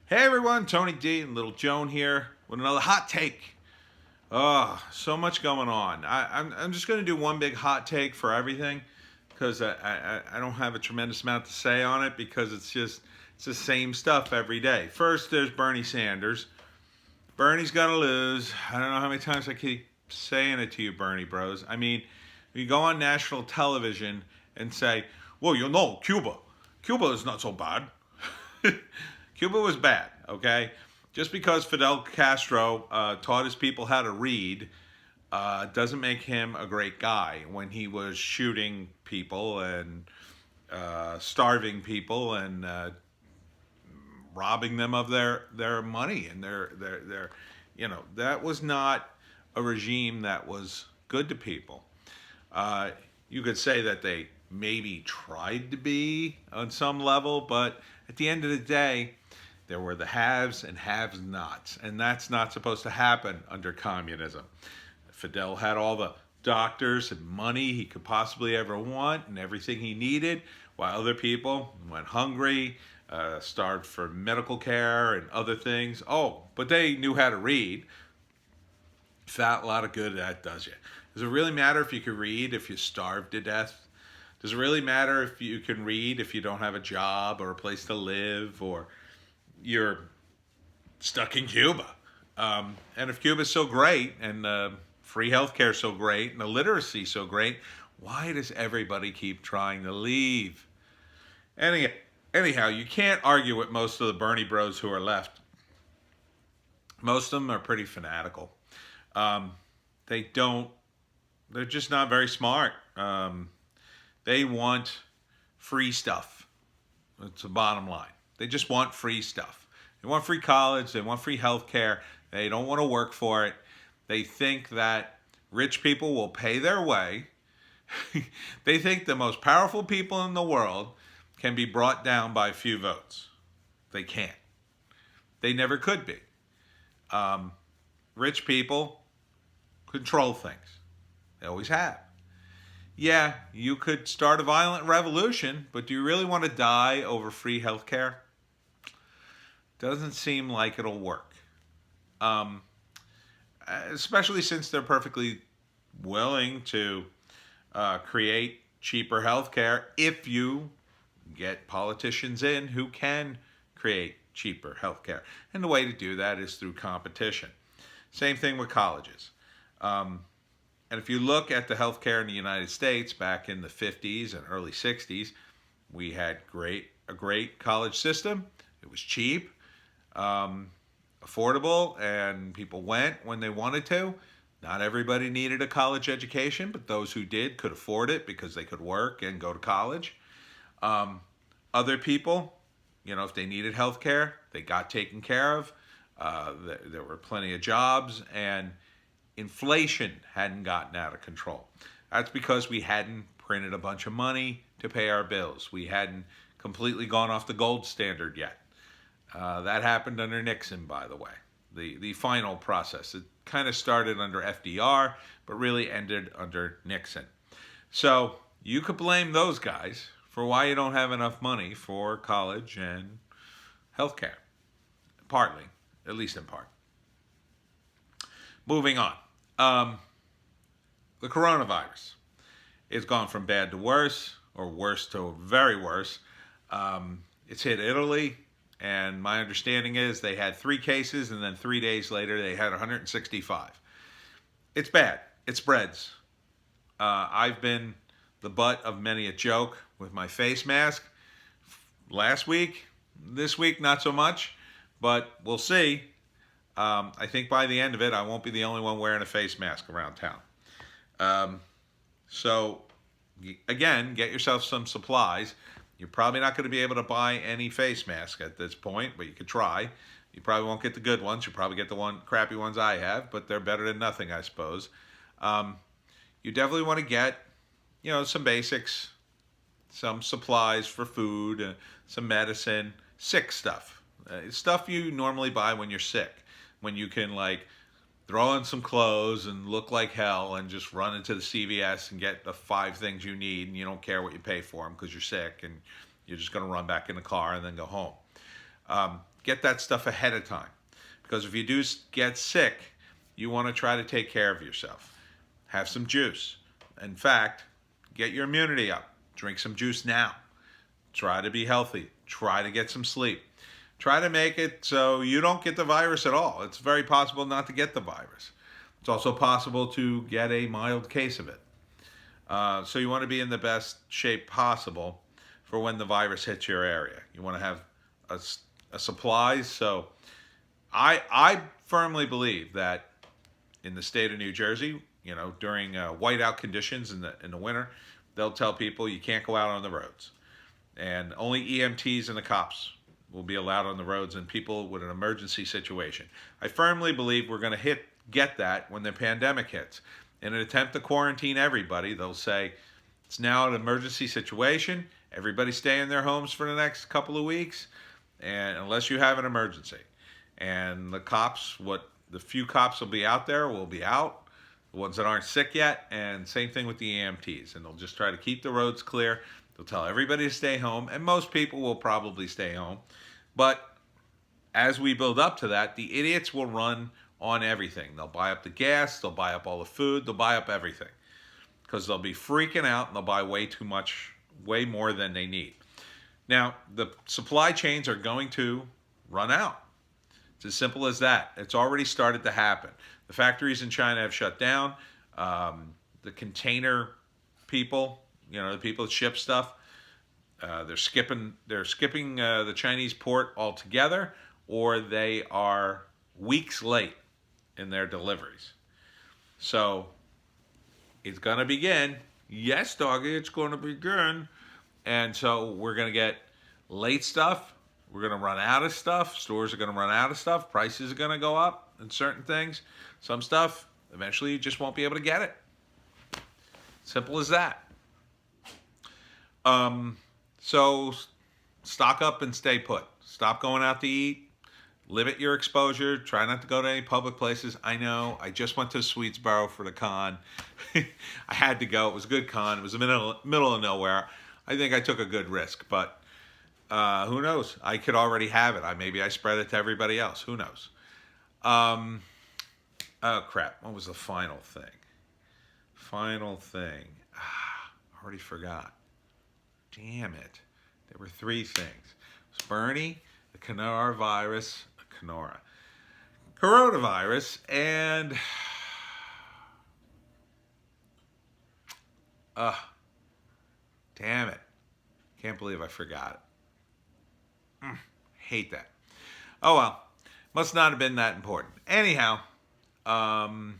Hey everyone, Tony D and Little Joan here with another hot take. Oh, so much going on. I'm just going to do one big hot take for everything because I don't have a tremendous amount to say on it because it's the same stuff every day. First, there's Bernie Sanders. Bernie's going to lose. I don't know how many times I keep saying it to you, Bernie bros. I mean, you go on national television and say, well, Cuba. Cuba is not so bad. Cuba was bad, okay? Just because Fidel Castro taught his people how to read doesn't make him a great guy when he was shooting people and starving people and robbing them of their money and their that was not a regime that was good to people. Uh, you could say that they maybe tried to be on some level, but at the end of the day, there were the haves and have-nots, and that's not supposed to happen under communism. Fidel had all the doctors and money he could possibly ever want and everything he needed, while other people went hungry, starved for medical care and other things. Oh, but they knew how to read. Fat, a lot of good that does you. Does it really matter if you can read if you starve to death? Does it really matter if you can read if you don't have a job or a place to live or you're stuck in Cuba? And if Cuba's so great and free healthcare so great and the literacy so great, why does everybody keep trying to leave? Anyhow, you can't argue with most of the Bernie bros who are left. Most of them are pretty fanatical. Um, they don't. They're just not very smart. They want free stuff. It's the bottom line. They just want free stuff. They want free college. They want free health care. They don't want to work for it. They think that rich people will pay their way. They think the most powerful people in the world can be brought down by a few votes. They can't. They never could be. Rich people control things. They always have. Yeah, you could start a violent revolution, but do you really want to die over free healthcare? Doesn't seem like it'll work. Um, Especially since they're perfectly willing to create cheaper healthcare if you get politicians in who can create cheaper healthcare. And the way to do that is through competition. Same thing with colleges. And if you look at the healthcare in the United States back in the 50s and early 60s, we had a great college system. It was cheap, affordable, and people went when they wanted to. Not everybody needed a college education, but those who did could afford it because they could work and go to college. Other people, if they needed health care, they got taken care of. There were plenty of jobs, and inflation hadn't gotten out of control. That's because we hadn't printed a bunch of money to pay our bills. We hadn't completely gone off the gold standard yet. That happened under Nixon, by the way. The final process. It kind of started under FDR, but really ended under Nixon. So you could blame those guys for why you don't have enough money for college and healthcare. Partly, at least in part. Moving on. The coronavirus. It's gone from bad to worse, or worse to very worse. It's hit Italy, and my understanding is they had 3 cases, and then 3 days later they had 165. It's bad. It spreads. I've been the butt of many a joke with my face mask last week. This week, not so much, but we'll see. I think by the end of it, I won't be the only one wearing a face mask around town. So, again, get yourself some supplies. You're probably not going to be able to buy any face mask at this point, but you could try. You probably won't get the good ones. You'll probably get the crappy ones I have, but they're better than nothing, I suppose. You definitely want to get, some basics, some supplies for food, some medicine, sick stuff. Stuff you normally buy when you're sick. When you can throw on some clothes and look like hell and just run into the CVS and get the 5 things you need, and you don't care what you pay for them because you're sick and you're just going to run back in the car and then go home. get that stuff ahead of time. Because if you do get sick, you want to try to take care of yourself. Have some juice. In fact, get your immunity up. Drink some juice now. Try to be healthy. Try to get some sleep. Try to make it so you don't get the virus at all. It's very possible not to get the virus. It's also possible to get a mild case of it. So you want to be in the best shape possible for when the virus hits your area. You want to have a supplies. So I firmly believe that in the state of New Jersey, during whiteout conditions in the winter, they'll tell people you can't go out on the roads. And only EMTs and the cops will be allowed on the roads and people with an emergency situation. I firmly believe we're going to get that when the pandemic hits. In an attempt to quarantine everybody, they'll say, it's now an emergency situation. Everybody stay in their homes for the next couple of weeks, and unless you have an emergency. And the cops, the few cops will be out there will be out. The ones that aren't sick yet, and same thing with the EMTs. And they'll just try to keep the roads clear. They'll tell everybody to stay home, and most people will probably stay home. But as we build up to that, the idiots will run on everything. They'll buy up the gas, they'll buy up all the food, they'll buy up everything. Because they'll be freaking out and they'll buy way too much, way more than they need. Now, the supply chains are going to run out. It's as simple as that. It's already started to happen. The factories in China have shut down. The container people, the people that ship stuff, they're skipping the Chinese port altogether, or they are weeks late in their deliveries. So it's going to begin. Yes, doggy, it's going to begin. And so we're going to get late stuff. We're going to run out of stuff. Stores are going to run out of stuff. Prices are going to go up in certain things. Some stuff, eventually you just won't be able to get it. Simple as that. So stock up and stay put. Stop going out to eat. Limit your exposure. Try not to go to any public places. I know. I just went to Swedesboro for the con. I had to go. It was a good con. It was the middle of nowhere. I think I took a good risk, but who knows? I could already have it. Maybe I spread it to everybody else. Who knows? Oh, crap. What was the final thing? I already forgot. Damn it. There were 3 things. It was Bernie, the coronavirus, and damn it. Can't believe I forgot it. Hate that. Oh well. Must not have been that important. Anyhow, man,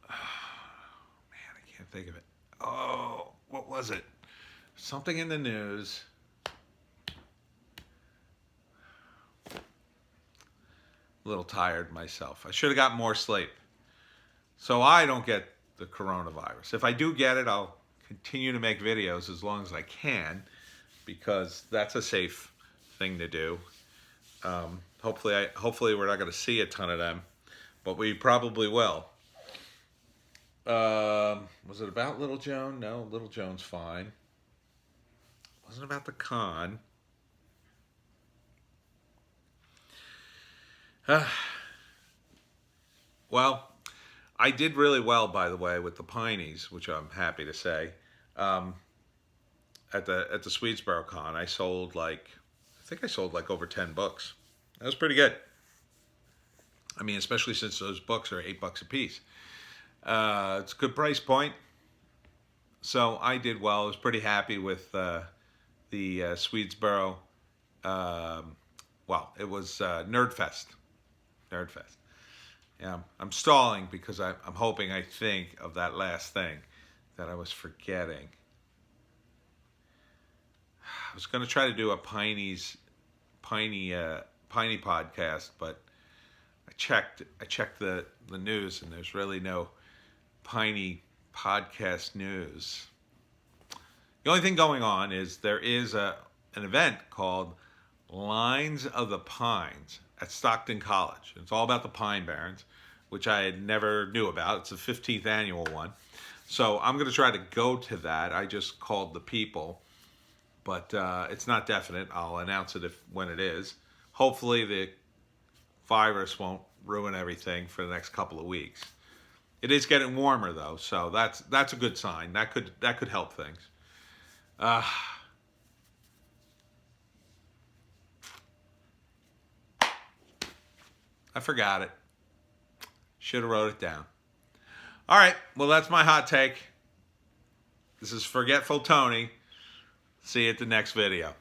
I can't think of it. Oh, what was it? Something in the news. A little tired myself. I should have got more sleep. So I don't get the coronavirus. If I do get it, I'll continue to make videos as long as I can, because that's a safe thing to do. Hopefully we're not going to see a ton of them, but we probably will. Was it about Little Joan? No, Little Joan's fine. It wasn't about the con. Well, I did really well, by the way, with the Pineys, which I'm happy to say. At the Swedesboro Con, I sold I think I sold over 10 books. That was pretty good. I mean, especially since those books are $8 a piece. It's a good price point. So I did well. I was pretty happy with the Swedesboro. Well, it was Nerdfest. Yeah, I'm stalling because I'm hoping I think of that last thing that I was forgetting. I was going to try to do a Piney podcast, but I checked the news, and there's really no Piney podcast news. The only thing going on is there is an event called Lines of the Pines at Stockton College. It's all about the Pine Barrens, which I had never knew about. It's the 15th annual one. So I'm going to try to go to that. I just called the people but it's not definite. I'll announce it when it is. Hopefully the virus won't ruin everything for the next couple of weeks. It is getting warmer though, so that's a good sign. That could help things. I forgot it. Should have wrote it down. All right, well, that's my hot take. This is Forgetful Tony. See you at the next video.